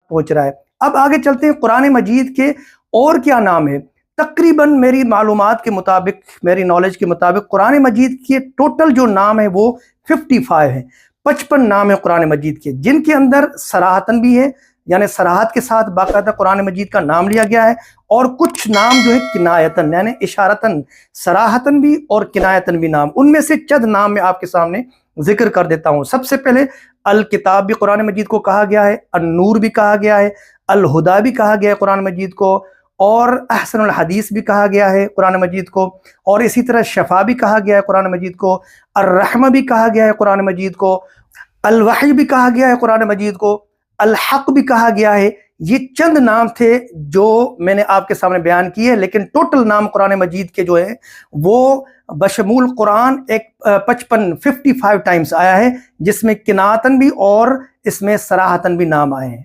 پہنچ رہا ہے۔ اب آگے چلتے ہیں، قرآن مجید کے اور کیا نام ہے؟ تقریباً میری معلومات کے مطابق، میری نالج کے مطابق قرآن مجید کے ٹوٹل جو نام ہے وہ 55 ہیں، 55 نام ہے قرآن مجید کے، جن کے اندر صراحتاً بھی ہے، یعنی صراحت کے ساتھ باقاعدہ قرآن مجید کا نام لیا گیا ہے، اور کچھ نام جو ہے کنایتاً، یعنی اشارتاً، صراحتاً بھی اور کنایتاً بھی نام۔ ان میں سے چند نام میں آپ کے سامنے ذکر کر دیتا ہوں۔ سب سے پہلے الکتاب بھی قرآن مجید کو کہا گیا ہے، النور بھی کہا گیا ہے، الہدا بھی کہا گیا ہے قرآن مجید کو، اور احسن الحدیث بھی کہا گیا ہے قرآن مجید کو، اور اسی طرح شفا بھی کہا گیا ہے قرآن مجید کو، الرحمہ بھی کہا گیا ہے قرآن مجید کو، الوحی بھی کہا گیا ہے قرآن مجید کو، الحق بھی کہا گیا ہے۔ یہ چند نام تھے جو میں نے آپ کے سامنے بیان کیے، لیکن ٹوٹل نام قرآن مجید کے جو ہیں وہ بشمول قرآن ایک 55 ٹائمز آیا ہے، جس میں کنایتاً بھی اور اس میں صراحتاً بھی نام آئے ہیں۔